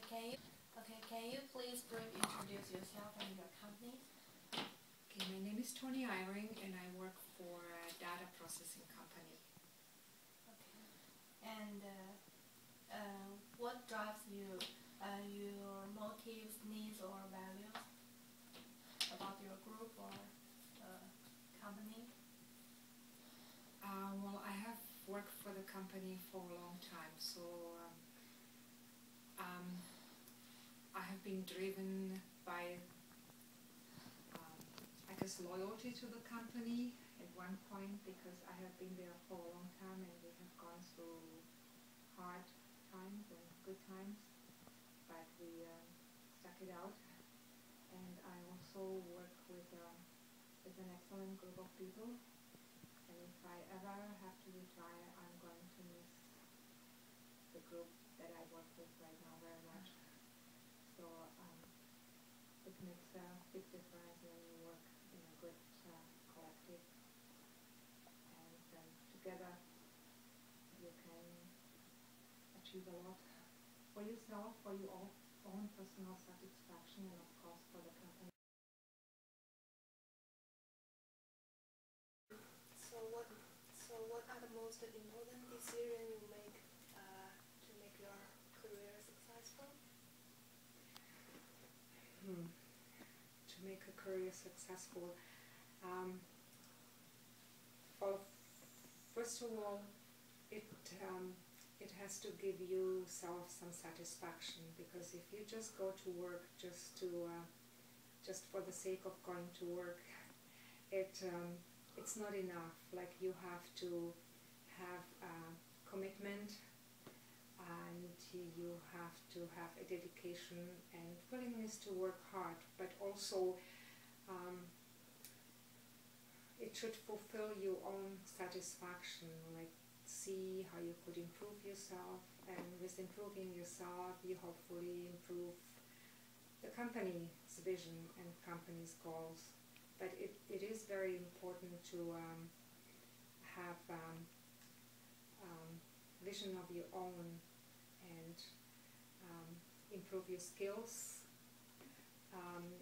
Can you please briefly introduce yourself and your company? Okay, my name is Tony Eyring and I work for a data processing company. Okay. And what drives you, your motives, needs, or values about your group or company? Well, I have worked for the company for a long time, so I have been driven by, I guess, loyalty to the company at one point, because I have been there for a long time and we have gone through hard times and good times, but we stuck it out. And I also work with an excellent group of people, and if I ever have to retire, I'm going to miss the group that I work with right now very much. So it makes a big difference when you work in a good collective, and together you can achieve a lot for yourself, for your own personal satisfaction, and of course for the company. So what are the most important decisions you make to make your career successful? To make a career successful, well, first of all, it has to give you some satisfaction, because if you just go to work just for the sake of going to work, it's not enough. Like, you have to have a commitment, and you have to have a dedication and willingness to work hard, but also it should fulfill your own satisfaction, like see how you could improve yourself, and with improving yourself you hopefully improve the company's vision and company's goals. But it is very important to have vision of your own, and improve your skills.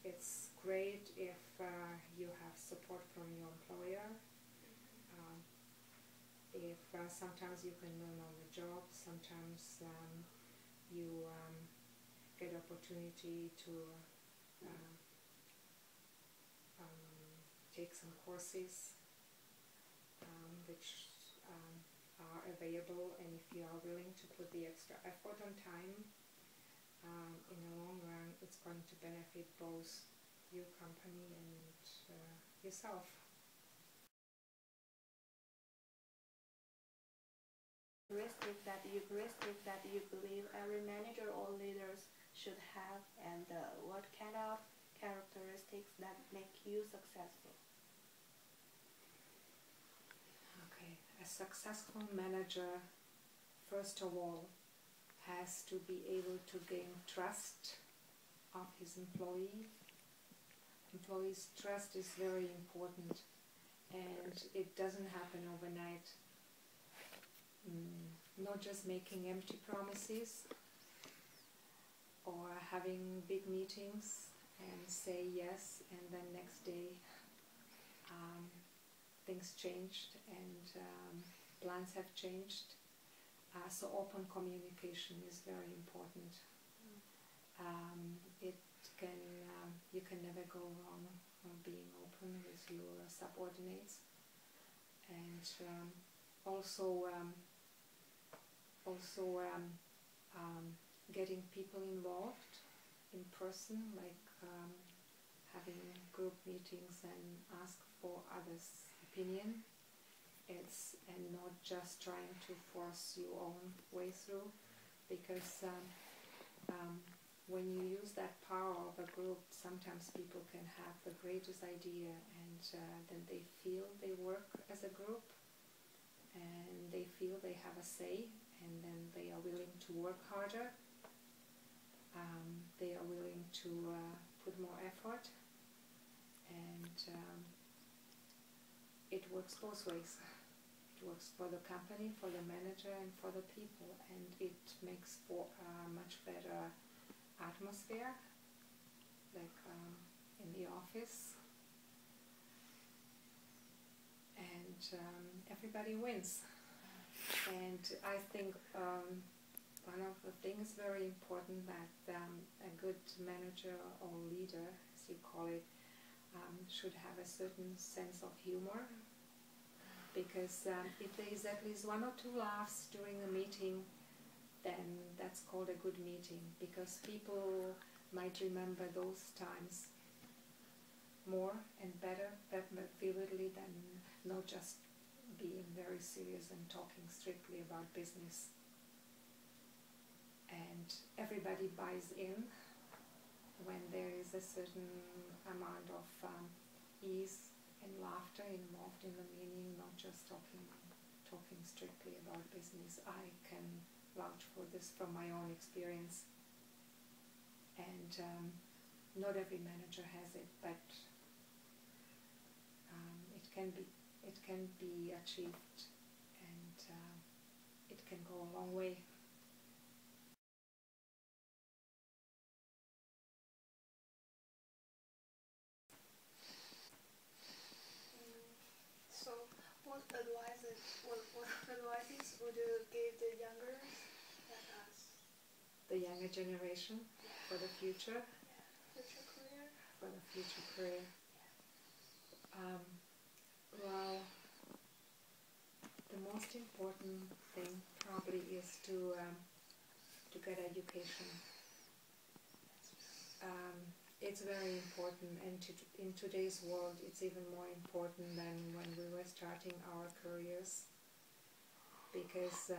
It's great if you have support from your employer. If sometimes you can learn on the job, sometimes you get opportunity to take some courses which are available, and if you are willing to put the extra effort and time, in the long run it's going to benefit both your company and yourself. Characteristics that you believe every manager or leaders should have, and what kind of characteristics that make you successful? Okay, a successful manager, first of all, has to be able to gain trust of his employee. Employees' trust is very important, and it doesn't happen overnight. Not just making empty promises or having big meetings and say yes, and then next day things changed and plans have changed. So open communication is very important. You can never go wrong being open with your subordinates, and also getting people involved in person, like having group meetings and ask for others' opinion. And not just trying to force your own way through, because when you use that power of a group, sometimes people can have the greatest idea, and then they feel they work as a group, and they feel they have a say, and then they are willing to work harder. They are willing to put more effort, and it works both ways. It works for the company, for the manager, and for the people, and it makes for a much better atmosphere, like in the office, and everybody wins. And I think one of the things very important that a good manager or leader, as you call it, should have a certain sense of humor, because if there is at least one or two laughs during a meeting, then that's called a good meeting, because people might remember those times more and better, vividly, than not just being very serious and talking strictly about business. And everybody buys in when there is a certain amount of ease and laughter involved in the meeting, not just talking strictly about business. I can vouch for this from my own experience. And not every manager has it, but it can be achieved, and it can go a long way. So, what advices would you give the younger like us? The younger generation for the future? Yeah, future career? For the future career. Well, the most important thing probably is to get education. It's very important, and in today's world it's even more important than when we were starting our careers, because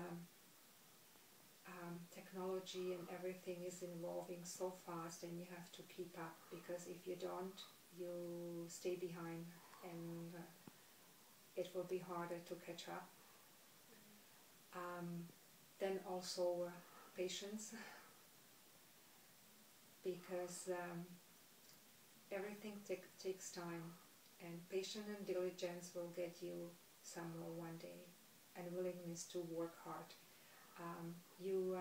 technology and everything is evolving so fast, and you have to keep up, because if you don't, you stay behind, and it will be harder to catch up. Then also patience, because everything takes time, and patience and diligence will get you somewhere one day, and willingness to work hard. You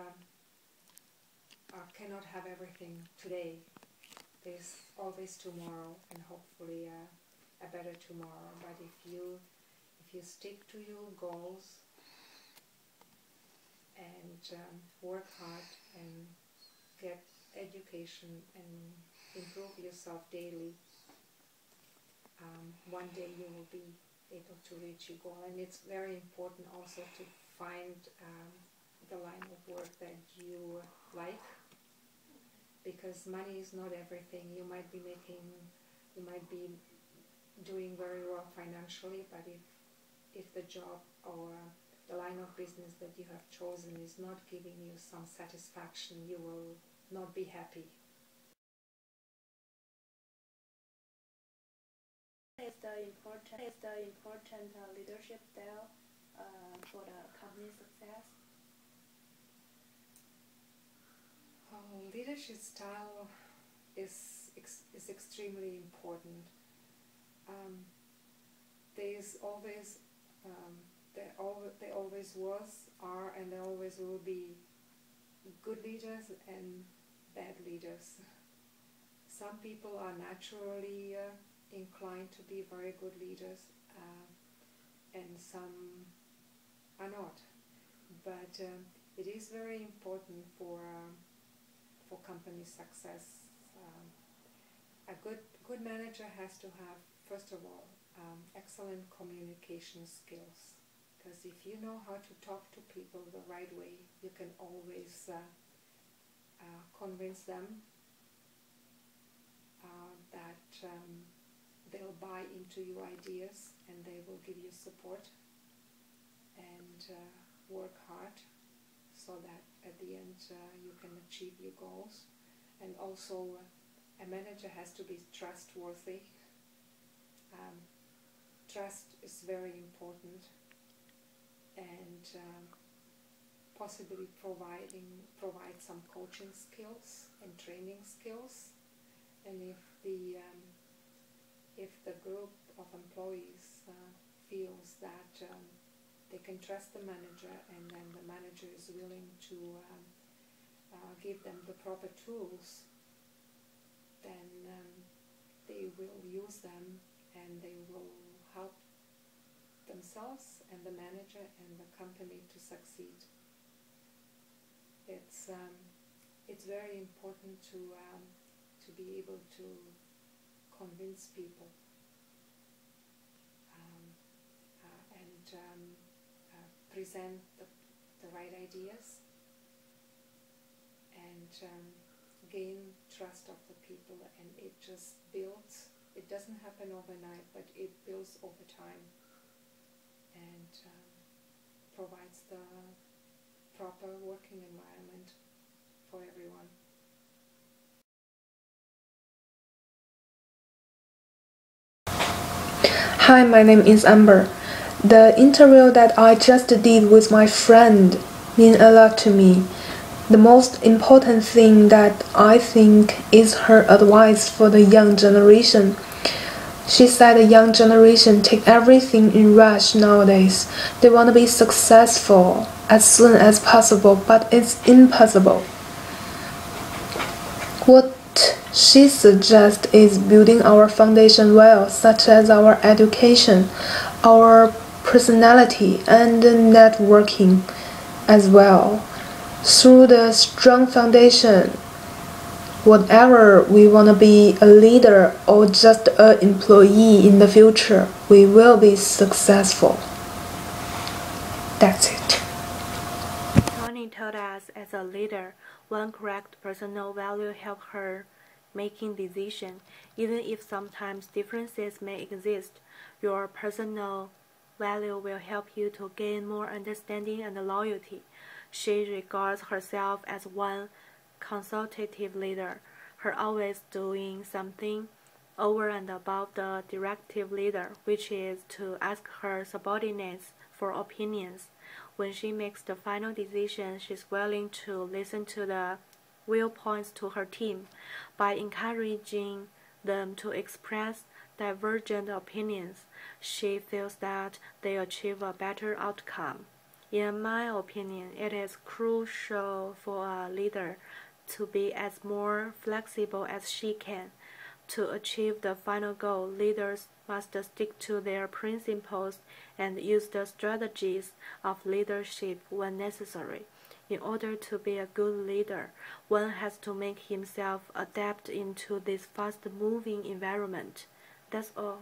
cannot have everything today. There's always tomorrow, and hopefully a better tomorrow. But if you stick to your goals and work hard and get education and improve yourself daily, one day you will be able to reach your goal. And it's very important also to find the line of work that you like, because money is not everything. You might be doing very well financially, but if the job or the line of business that you have chosen is not giving you some satisfaction, you will not be happy. Is the important leadership style for the company success? Leadership style is extremely important. There's always there always was, are, and there always will be good leaders and bad leaders. Some people are naturally inclined to be very good leaders, and some are not. But it is very important for company success. A good manager has to have, first of all, excellent communication skills. Because if you know how to talk to people the right way, you can always convince them that they'll buy into your ideas, and they will give you support and work hard, so that at the end you can achieve your goals. And also a manager has to be trustworthy. Trust is very important, and possibly provide some coaching skills and training skills. And if the group of employees feels that they can trust the manager, and then the manager is willing to give them the proper tools, then they will use them and they will help themselves and the manager and the company to succeed. It's very important to be able to convince people and present the right ideas and gain trust of the people, and it just builds. It doesn't happen overnight, but it builds over time and provides the proper working environment for everyone. Hi, my name is Amber. The interview that I just did with my friend means a lot to me. The most important thing that I think is her advice for the young generation. She said the young generation take everything in rush nowadays. They want to be successful as soon as possible, but it's impossible. What she suggests is building our foundation well, such as our education, our personality, and networking as well. Through the strong foundation, whatever we want to be, a leader or just an employee in the future, we will be successful. That's it. Tony told us as a leader, one correct personal value help her making decisions. Even if sometimes differences may exist, your personal value will help you to gain more understanding and loyalty. She regards herself as one consultative leader, her always doing something over and above the directive leader, which is to ask her subordinates for opinions. When she makes the final decision, she's willing to listen to the viewpoints to her team. By encouraging them to express divergent opinions, she feels that they achieve a better outcome. In my opinion, it is crucial for a leader to be as more flexible as she can. To achieve the final goal, leaders must stick to their principles and use the strategies of leadership when necessary. In order to be a good leader, one has to make himself adapt into this fast-moving environment. That's all.